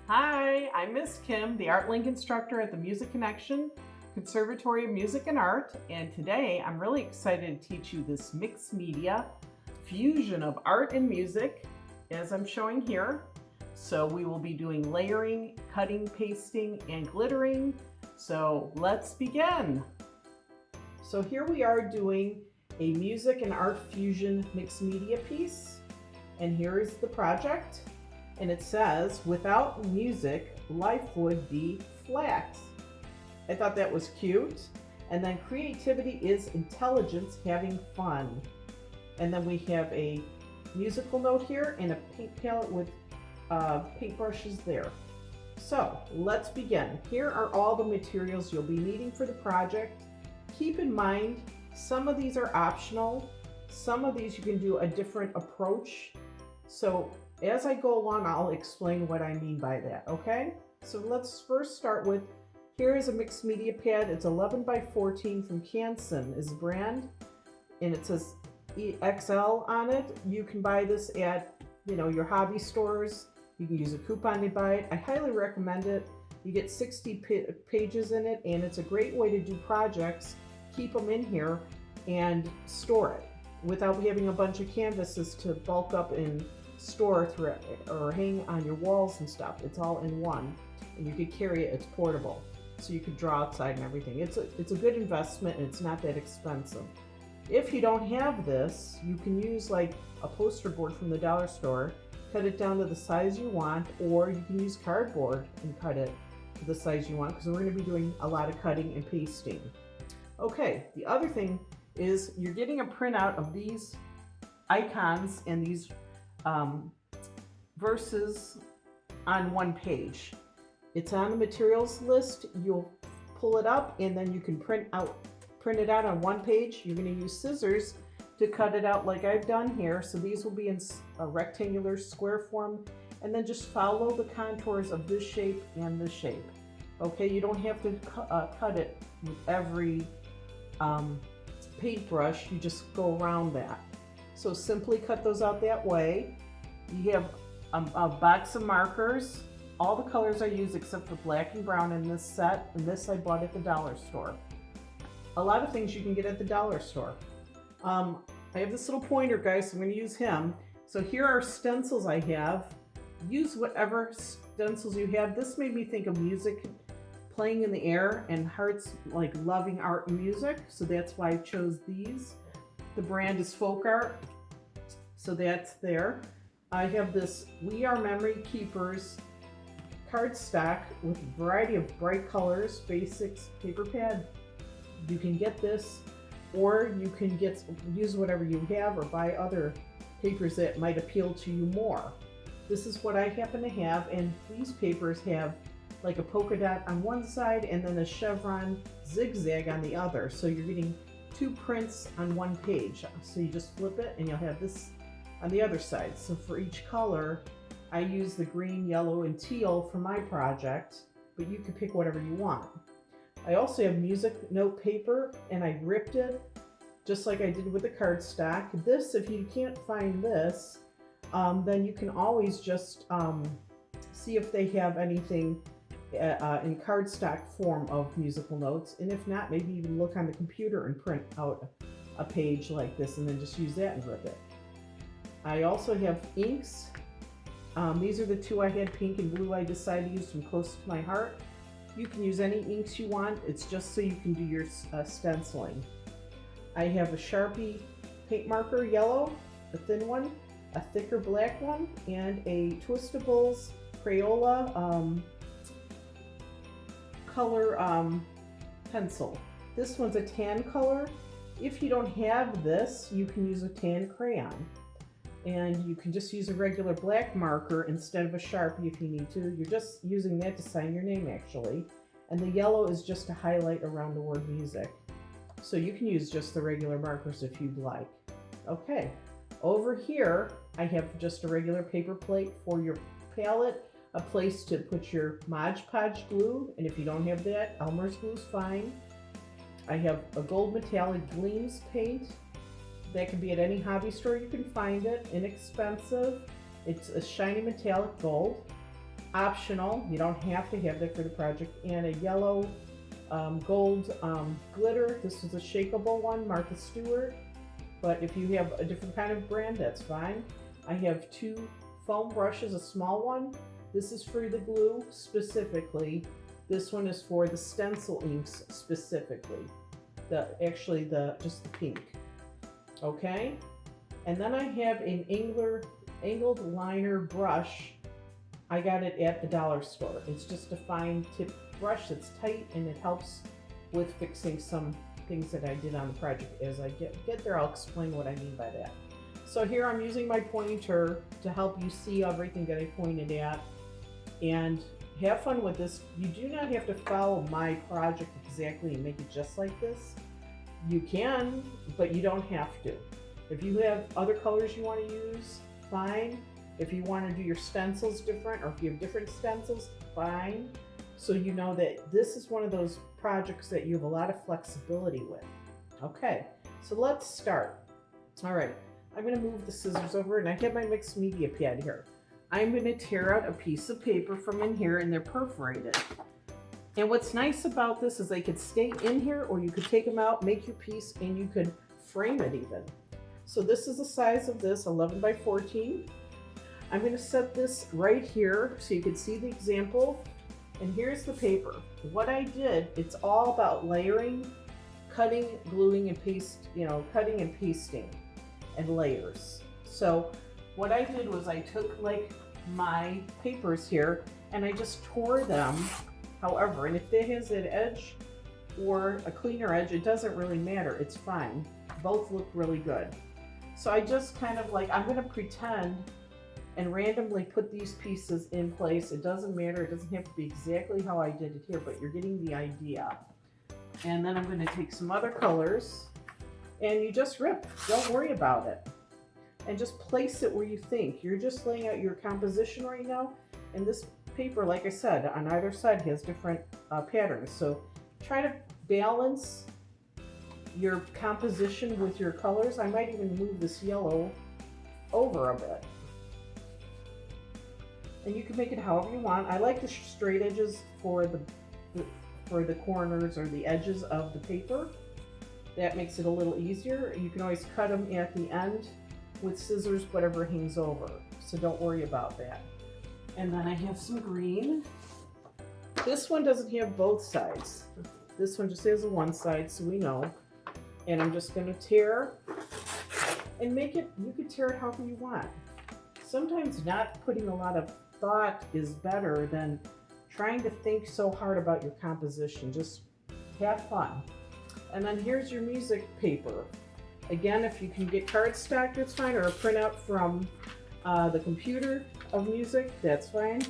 Hi, I'm Miss Kim, the Art Link instructor at the Music Connection, Conservatory of Music and Art, and today I'm really excited to teach you this mixed media fusion of art and music, as I'm showing here. So we will be doing layering, cutting, pasting, and glittering. So let's begin. So here we are doing a music and art fusion mixed media piece, and here is the project. And it says, without music, life would be flat. I thought that was cute. And then creativity is intelligence, having fun. And then we have a musical note here and a paint palette with paintbrushes there. So let's begin. Here are all the materials you'll be needing for the project. Keep in mind, some of these are optional. Some of these you can do a different approach. So as I go along, I'll explain what I mean by that, okay? So let's first start with, here is a mixed media pad. It's 11 by 14 from Canson is the brand, and it says XL on it. You can buy this at, your hobby stores. You can use a coupon to buy it. I highly recommend it. You get 60 pages in it, and it's a great way to do projects. Keep them in here and store it without having a bunch of canvases to bulk up and store or hang on your walls and stuff. It's all in one, and you could carry it. It's portable, so you could draw outside and everything. It's a good investment, and it's not that expensive. If you don't have this, you can use like a poster board from the dollar store, cut it down to the size you want, or you can use cardboard and cut it to the size you want, because we're going to be doing a lot of cutting and pasting. Okay, the other thing is you're getting a printout of these icons and these verses on one page. It's on the materials list. You'll pull it up, and then you can print it out on one page. You're going to use scissors to cut it out like I've done here. So these will be in a rectangular square form, and then just follow the contours of this shape and this shape. Okay, you don't have to cut it with every paintbrush. You just go around that. So simply cut those out that way. You have a box of markers. All the colors I use except for black and brown in this set, and this I bought at the dollar store. A lot of things you can get at the dollar store. I have this little pointer, guys, so I'm going to use him. So here are stencils I have. Use whatever stencils you have. This made me think of music playing in the air, and hearts like loving art and music, so that's why I chose these. The brand is Folk Art, so that's there. I have this We Are Memory Keepers cardstock with a variety of bright colors, basics paper pad. You can get this, or you can use whatever you have or buy other papers that might appeal to you more. This is what I happen to have, and these papers have like a polka dot on one side and then a chevron zigzag on the other. So you're getting two prints on one page. So you just flip it and you'll have this on the other side. So for each color, I use the green, yellow, and teal for my project, but you can pick whatever you want. I also have music note paper, and I ripped it just like I did with the cardstock. This, if you can't find this, then you can always just see if they have anything in cardstock form of musical notes, and if not, maybe even look on the computer and print out a page like this and then just use that and rip it. I also have inks. These are the two I had, pink and blue. I decided to use from close to my heart. You can use any inks you want. It's just so you can do your stenciling. I have a Sharpie paint marker, yellow, a thin one, a thicker black one, and a Twistables Crayola color pencil. This one's a tan color. If you don't have this, you can use a tan crayon. And you can just use a regular black marker instead of a Sharpie if you need to. You're just using that to sign your name, actually. And the yellow is just to highlight around the word music. So you can use just the regular markers if you'd like. Okay, over here, I have just a regular paper plate for your palette, a place to put your Mod Podge glue, and if you don't have that, Elmer's glue is fine. I have a gold metallic gleams paint. That can be at any hobby store you can find it, inexpensive. It's a shiny metallic gold. optional. You don't have to have that for the project. And a yellow gold glitter. This is a shakeable one, Martha Stewart. But if you have a different kind of brand, that's fine. I have 2 foam brushes, a small one. This is for the glue specifically. This one is for the stencil inks specifically. Just the pink. Okay? And then I have an angled liner brush. I got it at the dollar store. It's just a fine tip brush that's tight, and it helps with fixing some things that I did on the project. As I get there, I'll explain what I mean by that. So here I'm using my pointer to help you see everything that I pointed at, and have fun with this. You do not have to follow my project exactly and make it just like this. You can, but you don't have to. If you have other colors you want to use, fine. If you want to do your stencils different, or if you have different stencils, fine. So you know that this is one of those projects that you have a lot of flexibility with. Okay, so let's start. All right, I'm going to move the scissors over, and I have my mixed media pad here. I'm going to tear out a piece of paper from in here, and they're perforated. And what's nice about this is they could stay in here, or you could take them out, make your piece, and you could frame it even. So this is the size of this, 11 by 14. I'm going to set this right here so you can see the example. And here's the paper. What I did, it's all about layering, cutting, gluing, and cutting and pasting and layers. So what I did was I took like my papers here and I just tore them. However, and if it has an edge or a cleaner edge, it doesn't really matter. It's fine. Both look really good. So I just kind of I'm going to pretend and randomly put these pieces in place. It doesn't matter. It doesn't have to be exactly how I did it here, but you're getting the idea. And then I'm going to take some other colors, and you just rip. Don't worry about it. And just place it where you think. You're just laying out your composition right now. And this paper, like I said, on either side has different patterns. So try to balance your composition with your colors. I might even move this yellow over a bit. And you can make it however you want. I like the straight edges for the corners or the edges of the paper. That makes it a little easier. You can always cut them at the end with scissors, whatever hangs over. So don't worry about that. And then I have some green. This one doesn't have both sides. This one just has the one side, so we know. And I'm just going to tear and make it, you can tear it however you want. Sometimes not putting a lot of thought is better than trying to think so hard about your composition. Just have fun. And then here's your music paper. Again, if you can get cardstock, that's fine, or a printout from the computer of music, that's fine.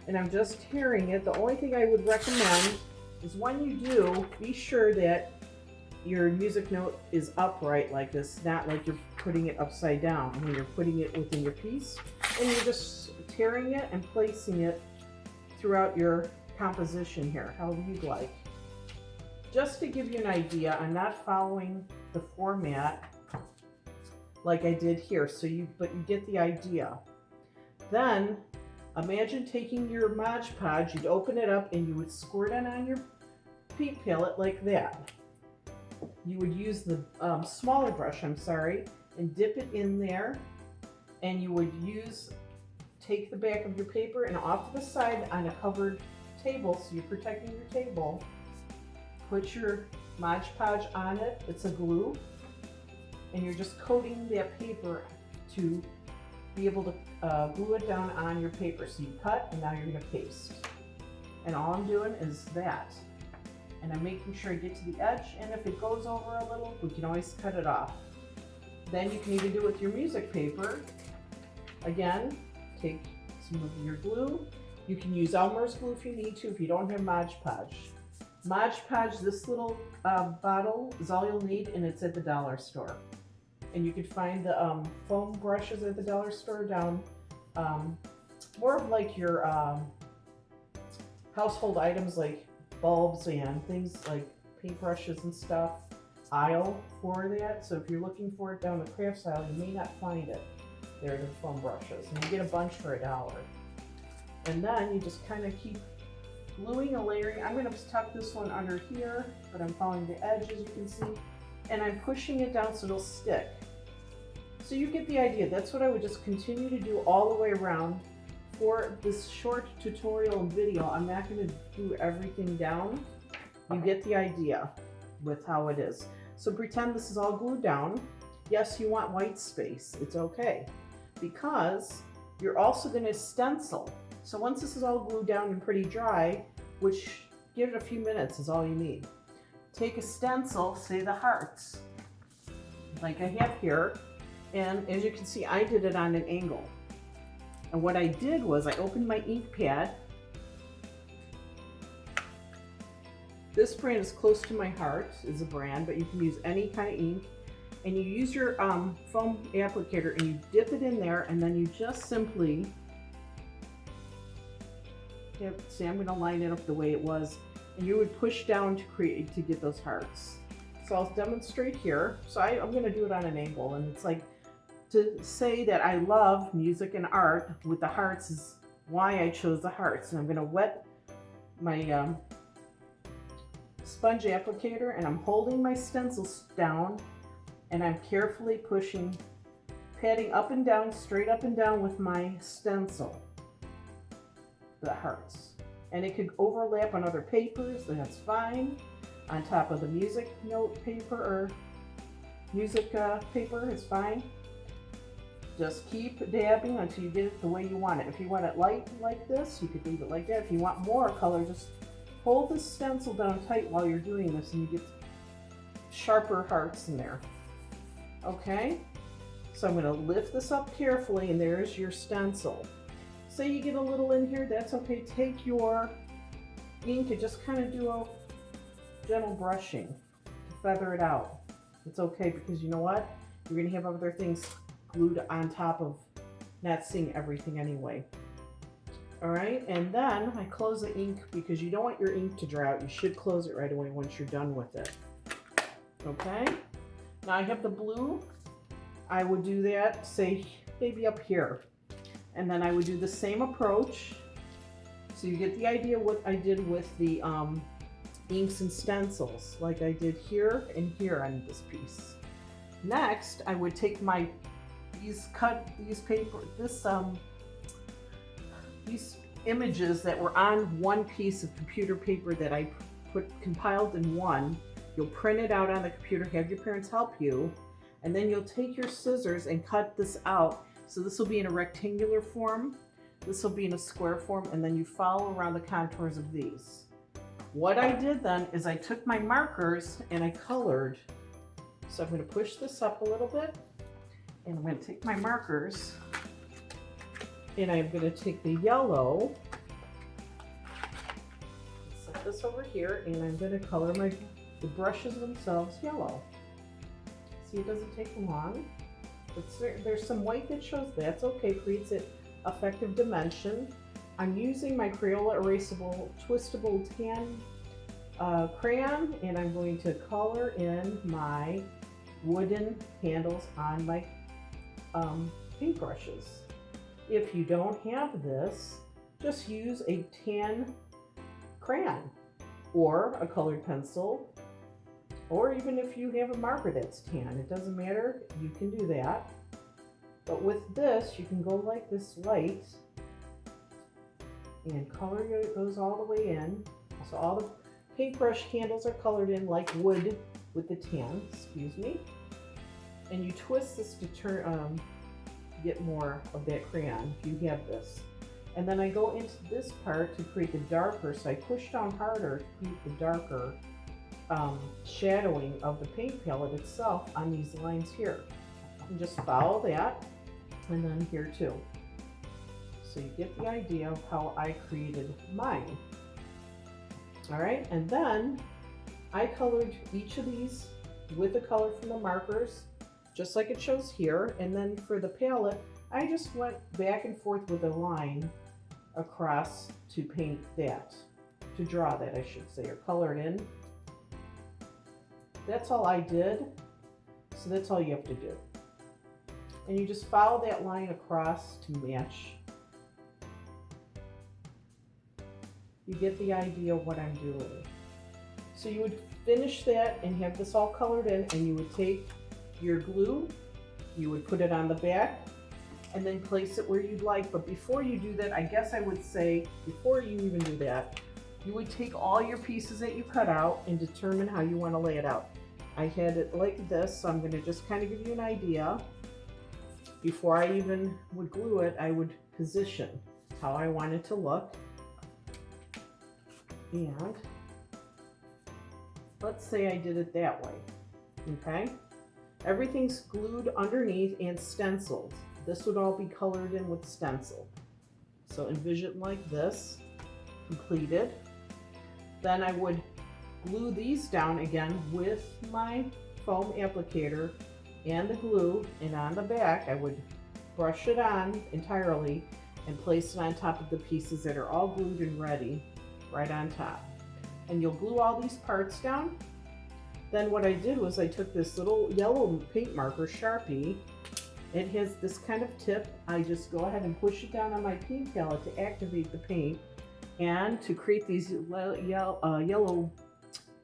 And I'm just tearing it. The only thing I would recommend is when you do, be sure that your music note is upright like this, not like you're putting it upside down when you're putting it within your piece. And you're just tearing it and placing it throughout your composition here, however you'd like. Just to give you an idea, I'm not following the format like I did here, but you get the idea. Then imagine taking your Mod Podge, you'd open it up and you would squirt it on your paint palette like that. You would use the smaller brush, and dip it in there, and you would take the back of your paper and off to the side on a covered table, so you're protecting your table. Put your Mod Podge on it, it's a glue, and you're just coating that paper to be able to glue it down on your paper. So you cut, and now you're going to paste. And all I'm doing is that. And I'm making sure I get to the edge, and if it goes over a little, we can always cut it off. Then you can even do it with your music paper. Again, take some of your glue. You can use Elmer's glue if you need to, if you don't have Mod Podge. Mod Podge, this little bottle is all you'll need, and it's at the dollar store. And you can find the foam brushes at the dollar store down, more of like your household items like bulbs and things like paintbrushes and stuff, aisle for that. So if you're looking for it down the crafts aisle, you may not find it. There are the foam brushes, and you get a bunch for $1. And then you just kind of keep gluing and layering. I'm going to tuck this one under here, but I'm following the edge, as you can see, and I'm pushing it down so it'll stick. So you get the idea. That's what I would just continue to do all the way around. For this short tutorial and video, I'm not going to do everything down. You get the idea with how it is. So pretend this is all glued down. Yes, you want white space. It's okay, because you're also going to stencil. So once this is all glued down and pretty dry, which give it a few minutes is all you need. Take a stencil, say the hearts, like I have here. And as you can see, I did it on an angle. And what I did was I opened my ink pad. This brand is Close to My Heart is a brand, but you can use any kind of ink. And you use your foam applicator and you dip it in there, and then you just simply, see, I'm going to line it up the way it was, and you would push down to get those hearts. So I'll demonstrate here. So I'm going to do it on an angle, and it's like, to say that I love music and art with the hearts is why I chose the hearts. And I'm going to wet my sponge applicator, and I'm holding my stencils down, and I'm carefully pushing, patting up and down, straight up and down with my stencil, the hearts. And it could overlap on other papers, and that's fine. On top of the music note paper or music paper is fine. Just keep dabbing until you get it the way you want it. If you want it light like this, you could leave it like that. If you want more color, just hold the stencil down tight while you're doing this, and you get sharper hearts in there. Okay? So I'm going to lift this up carefully, and there's your stencil. Say you get a little in here, that's okay. Take your ink and just kind of do a gentle brushing to feather it out. It's okay, because you know what? You're going to have other things glued on top of not seeing everything anyway. All right, and then I close the ink, because you don't want your ink to dry out. You should close it right away once you're done with it. Okay, now I have the blue. I would do that, say, maybe up here. And then I would do the same approach. So you get the idea what I did with the inks and stencils, like I did here and here on this piece. Next, I would take my these images that were on one piece of computer paper that I compiled in one. You'll print it out on the computer, have your parents help you, and then you'll take your scissors and cut this out. So this will be in a rectangular form, this will be in a square form, and then you follow around the contours of these. What I did then is I took my markers and I colored. So I'm going to push this up a little bit, and I'm going to take my markers, and I'm going to take the yellow, set this over here, and I'm going to color the brushes themselves yellow. See, it doesn't take long. There's some white that shows, that's okay, creates an effective dimension. I'm using my Crayola erasable twistable tan crayon, and I'm going to color in my wooden handles on my paintbrushes. If you don't have this, just use a tan crayon or a colored pencil, or even if you have a marker that's tan, it doesn't matter, you can do that. But with this, you can go like this light and color those all the way in. So all the paintbrush handles are colored in like wood with the tan, excuse me. And you twist this to get more of that crayon if you have this. And then I go into this part to create the darker, so I push down harder to create the darker shadowing of the paint palette itself on these lines here. And just follow that, and then here too. So you get the idea of how I created mine. All right, and then I colored each of these with the color from the markers, just like it shows here. And then for the palette, I just went back and forth with a line across to paint that, to draw that I should say, or color it in. That's all I did, so that's all you have to do. And you just follow that line across to match You get the idea of what I'm doing. So you would finish that and have this all colored in, and you would take your glue, you would put it on the back, and then place it where you'd like. But before you do that, I guess I would say, before you even do that, you would take all your pieces that you cut out and determine how you want to lay it out. I had it like this, so I'm going to just kind of give you an idea. Before I even would glue it, I would position how I want it to look. And let's say I did it that way, okay? Everything's glued underneath and stenciled. This would all be colored in with stencil. So envision like this, completed. Then I would glue these down again with my foam applicator and the glue, and on the back I would brush it on entirely and place it on top of the pieces that are all glued and ready right on top. And you'll glue all these parts down. Then what I did was I took this little yellow paint marker, Sharpie. It has this kind of tip. I just go ahead and push it down on my paint palette to activate the paint and to create these yellow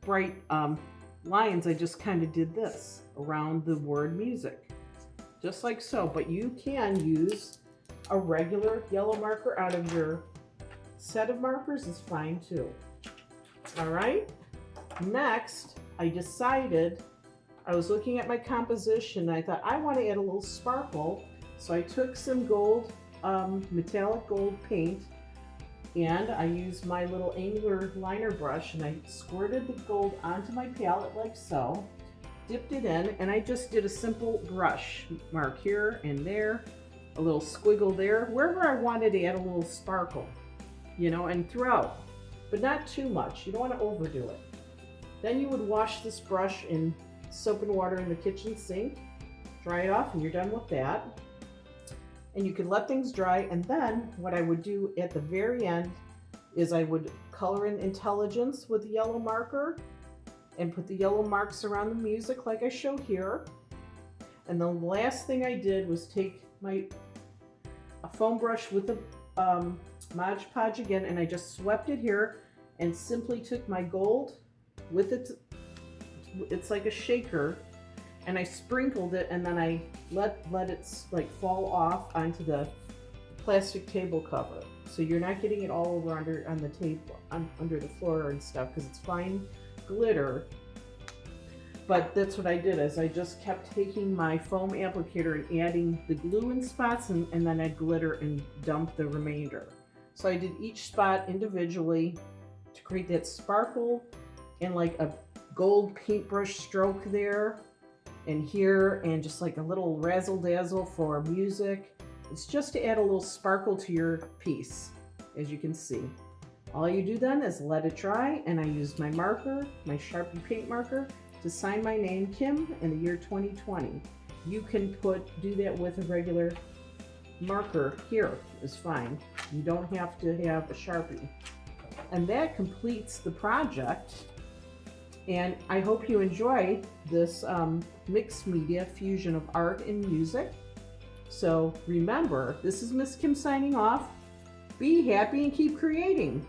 bright lines. I just kind of did this around the word music, just like so. But you can use a regular yellow marker out of your set of markers is fine too. All right, next I decided, I was looking at my composition and I thought I want to add a little sparkle. So I took some gold, metallic gold paint, and I used my little angular liner brush and I squirted the gold onto my palette like so, dipped it in, and I just did a simple brush mark here and there, a little squiggle there, wherever I wanted to add a little sparkle, you know, and throughout, but not too much. You don't want to overdo it. Then you would wash this brush in soap and water in the kitchen sink, dry it off, and you're done with that. And you can let things dry, and then what I would do at the very end is I would color in intelligence with the yellow marker and put the yellow marks around the music like I show here. And the last thing I did was take a foam brush with the Podge again, and I just swept it here and simply took my gold with it, it's like a shaker, and I sprinkled it, and then I let it like fall off onto the plastic table cover. So you're not getting it all over on the table, under the floor and stuff, because it's fine glitter. But that's what I did, is I just kept taking my foam applicator and adding the glue in spots, and then I'd glitter and dump the remainder. So I did each spot individually to create that sparkle and like a gold paintbrush stroke there and here, and just like a little razzle dazzle for music. It's just to add a little sparkle to your piece, as you can see. All you do then is let it dry, and I use my marker, my Sharpie paint marker, to sign my name, Kim, in the year 2020. You can do that with a regular marker here is fine. You don't have to have a Sharpie. And that completes the project. And I hope you enjoy this mixed media fusion of art and music. So remember, this is Miss Kim signing off. Be happy and keep creating.